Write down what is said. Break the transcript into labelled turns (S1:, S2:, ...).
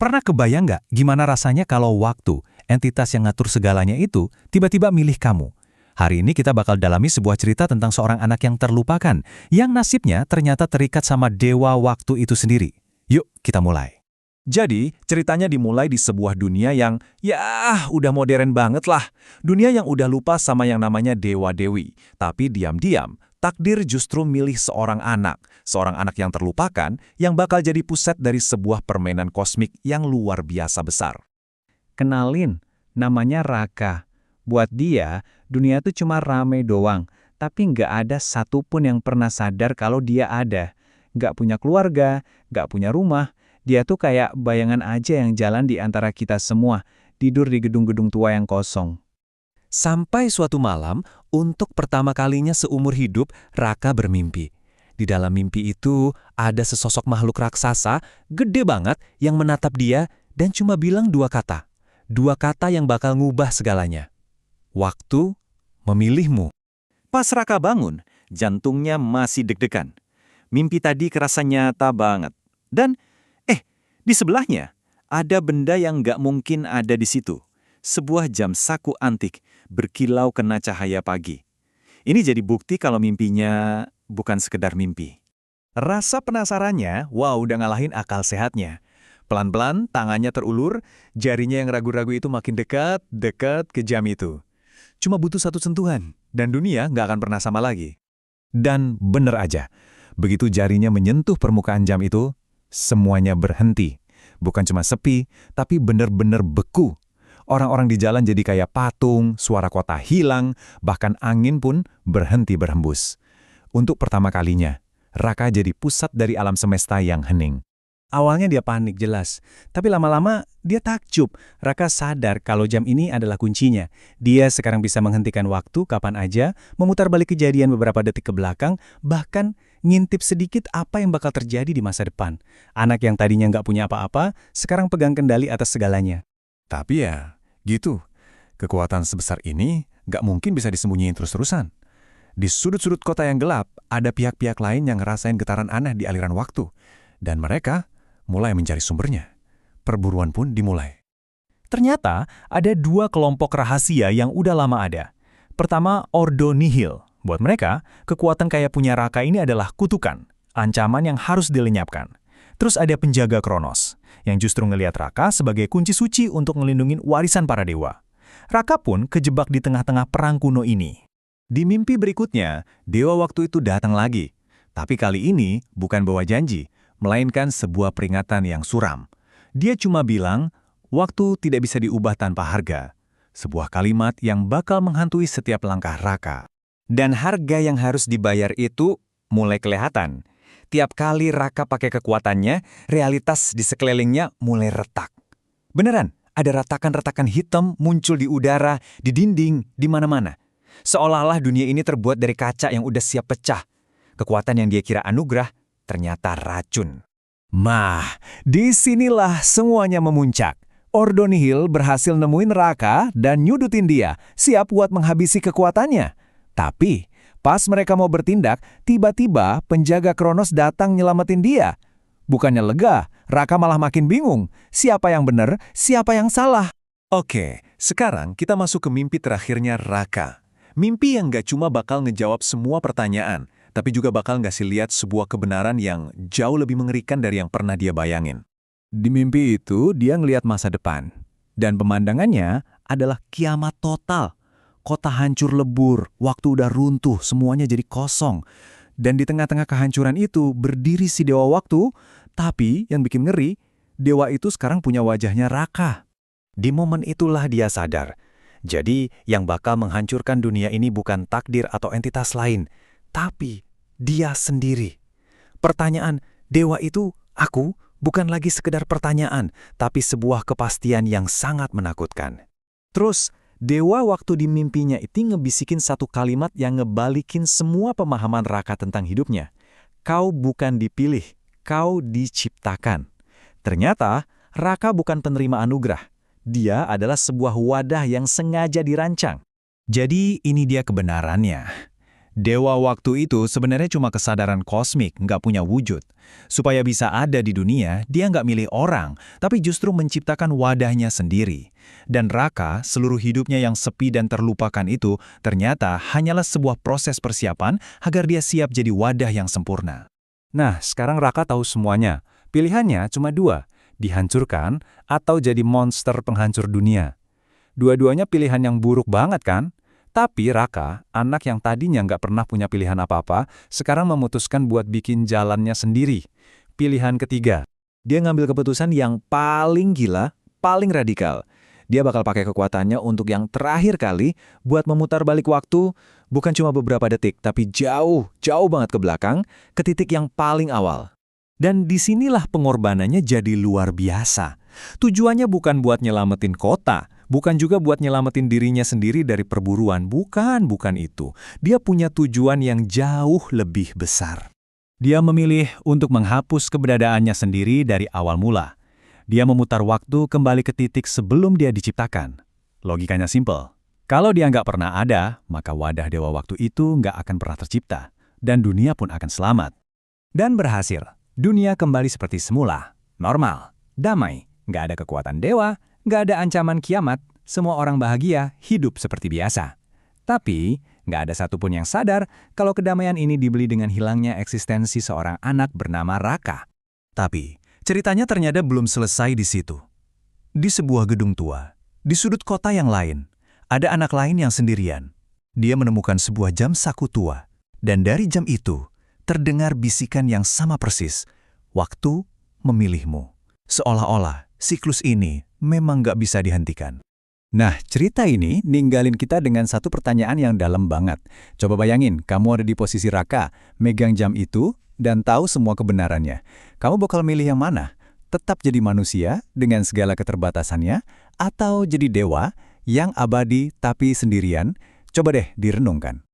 S1: Pernah kebayang nggak gimana rasanya kalau waktu, entitas yang ngatur segalanya itu, tiba-tiba milih kamu? Hari ini kita bakal dalami sebuah cerita tentang seorang anak yang terlupakan, yang nasibnya ternyata terikat sama dewa waktu itu sendiri. Yuk, kita mulai. Jadi, ceritanya dimulai di sebuah dunia yang, ya, udah modern banget lah. Dunia yang udah lupa sama yang namanya dewa-dewi. Tapi diam-diam, takdir justru milih seorang anak yang terlupakan, yang bakal jadi pusat dari sebuah permainan kosmik yang luar biasa besar.
S2: Kenalin, namanya Raka. Buat dia, dunia itu cuma rame doang, tapi nggak ada satupun yang pernah sadar kalau dia ada. Nggak punya keluarga, nggak punya rumah. Dia tuh kayak bayangan aja yang jalan di antara kita semua, tidur di gedung-gedung tua yang kosong.
S1: Sampai suatu malam, untuk pertama kalinya seumur hidup, Raka bermimpi. Di dalam mimpi itu, ada sesosok makhluk raksasa, gede banget, yang menatap dia dan cuma bilang dua kata. Dua kata yang bakal ngubah segalanya. Waktu memilihmu. Pas Raka bangun, jantungnya masih deg-degan. Mimpi tadi kerasa nyata banget. Dan, di sebelahnya, ada benda yang nggak mungkin ada di situ. Sebuah jam saku antik, berkilau kena cahaya pagi. Ini jadi bukti kalau mimpinya bukan sekedar mimpi. Rasa penasarannya, udah ngalahin akal sehatnya. Pelan-pelan, tangannya terulur, jarinya yang ragu-ragu itu makin dekat ke jam itu. Cuma butuh satu sentuhan, dan dunia nggak akan pernah sama lagi. Dan bener aja, begitu jarinya menyentuh permukaan jam itu, semuanya berhenti. Bukan cuma sepi, tapi bener-bener beku. Orang-orang di jalan jadi kayak patung, suara kota hilang, bahkan angin pun berhenti berhembus. Untuk pertama kalinya, Raka jadi pusat dari alam semesta yang hening.
S2: Awalnya dia panik jelas, tapi lama-lama dia takjub. Raka sadar kalau jam ini adalah kuncinya. Dia sekarang bisa menghentikan waktu kapan aja, memutar balik kejadian beberapa detik ke belakang, bahkan ngintip sedikit apa yang bakal terjadi di masa depan. Anak yang tadinya nggak punya apa-apa, sekarang pegang kendali atas segalanya.
S1: Tapi ya, gitu. Kekuatan sebesar ini nggak mungkin bisa disembunyiin terus-terusan. Di sudut-sudut kota yang gelap, ada pihak-pihak lain yang ngerasain getaran aneh di aliran waktu. Dan mereka mulai mencari sumbernya. Perburuan pun dimulai. Ternyata ada dua kelompok rahasia yang udah lama ada. Pertama, Ordo Nihil. Buat mereka, kekuatan kayak punya Raka ini adalah kutukan, ancaman yang harus dilenyapkan. Terus ada penjaga Kronos, yang justru ngelihat Raka sebagai kunci suci untuk ngelindungin warisan para dewa. Raka pun kejebak di tengah-tengah perang kuno ini. Di mimpi berikutnya, dewa waktu itu datang lagi. Tapi kali ini bukan bawa janji, melainkan sebuah peringatan yang suram. Dia cuma bilang, waktu tidak bisa diubah tanpa harga. Sebuah kalimat yang bakal menghantui setiap langkah Raka. Dan harga yang harus dibayar itu mulai kelihatan. Tiap kali Raka pakai kekuatannya, realitas di sekelilingnya mulai retak. Beneran, ada retakan-retakan hitam muncul di udara, di dinding, di mana-mana. Seolah-olah dunia ini terbuat dari kaca yang udah siap pecah. Kekuatan yang dia kira anugerah, ternyata racun. Disinilah semuanya memuncak. Ordo Nihil berhasil nemuin Raka dan nyudutin dia, siap buat menghabisi kekuatannya. Tapi, pas mereka mau bertindak, tiba-tiba penjaga Kronos datang nyelamatin dia. Bukannya lega, Raka malah makin bingung. Siapa yang benar, siapa yang salah? Oke, sekarang kita masuk ke mimpi terakhirnya Raka. Mimpi yang gak cuma bakal ngejawab semua pertanyaan, tapi juga bakal ngasih lihat sebuah kebenaran yang jauh lebih mengerikan dari yang pernah dia bayangin. Di mimpi itu, dia ngelihat masa depan. Dan pemandangannya adalah kiamat total. Kota hancur lebur, waktu udah runtuh, semuanya jadi kosong. Dan di tengah-tengah kehancuran itu berdiri si dewa waktu, tapi yang bikin ngeri, dewa itu sekarang punya wajahnya Raka. Di momen itulah dia sadar. Jadi yang bakal menghancurkan dunia ini bukan takdir atau entitas lain, tapi dia sendiri. Pertanyaan, dewa itu aku, bukan lagi sekedar pertanyaan, tapi sebuah kepastian yang sangat menakutkan. Terus, dewa waktu di mimpinya itu ngebisikin satu kalimat yang ngebalikin semua pemahaman Raka tentang hidupnya. Kau bukan dipilih, kau diciptakan. Ternyata, Raka bukan penerima anugerah. Dia adalah sebuah wadah yang sengaja dirancang. Jadi ini dia kebenarannya. Dewa waktu itu sebenarnya cuma kesadaran kosmik, nggak punya wujud. Supaya bisa ada di dunia, dia nggak milih orang, tapi justru menciptakan wadahnya sendiri. Dan Raka, seluruh hidupnya yang sepi dan terlupakan itu, ternyata hanyalah sebuah proses persiapan agar dia siap jadi wadah yang sempurna.
S2: Nah, sekarang Raka tahu semuanya. Pilihannya cuma dua, dihancurkan atau jadi monster penghancur dunia. Dua-duanya pilihan yang buruk banget kan? Tapi Raka, anak yang tadinya nggak pernah punya pilihan apa-apa, sekarang memutuskan buat bikin jalannya sendiri. Pilihan ketiga.
S1: Dia ngambil keputusan yang paling gila, paling radikal. Dia bakal pakai kekuatannya untuk yang terakhir kali buat memutar balik waktu, bukan cuma beberapa detik, tapi jauh banget ke belakang, ke titik yang paling awal. Dan disinilah pengorbanannya jadi luar biasa. Tujuannya bukan buat nyelamatin kota, bukan juga buat nyelamatin dirinya sendiri dari perburuan, bukan itu. Dia punya tujuan yang jauh lebih besar.
S2: Dia memilih untuk menghapus keberadaannya sendiri dari awal mula. Dia memutar waktu kembali ke titik sebelum dia diciptakan. Logikanya simpel. Kalau dia nggak pernah ada, maka wadah dewa waktu itu nggak akan pernah tercipta. Dan dunia pun akan selamat. Dan berhasil. Dunia kembali seperti semula. Normal. Damai. Nggak ada kekuatan dewa. Nggak ada ancaman kiamat. Semua orang bahagia, hidup seperti biasa. Tapi, nggak ada satupun yang sadar kalau kedamaian ini dibeli dengan hilangnya eksistensi seorang anak bernama Raka.
S1: Tapi, ceritanya ternyata belum selesai di situ. Di sebuah gedung tua, di sudut kota yang lain, ada anak lain yang sendirian. Dia menemukan sebuah jam saku tua, dan dari jam itu, terdengar bisikan yang sama persis. Waktu memilihmu. Seolah-olah siklus ini memang nggak bisa dihentikan.
S2: Nah, cerita ini ninggalin kita dengan satu pertanyaan yang dalam banget. Coba bayangin, kamu ada di posisi Raka, megang jam itu, dan tahu semua kebenarannya. Kamu bakal milih yang mana? Tetap jadi manusia dengan segala keterbatasannya, atau jadi dewa yang abadi tapi sendirian? Coba deh direnungkan.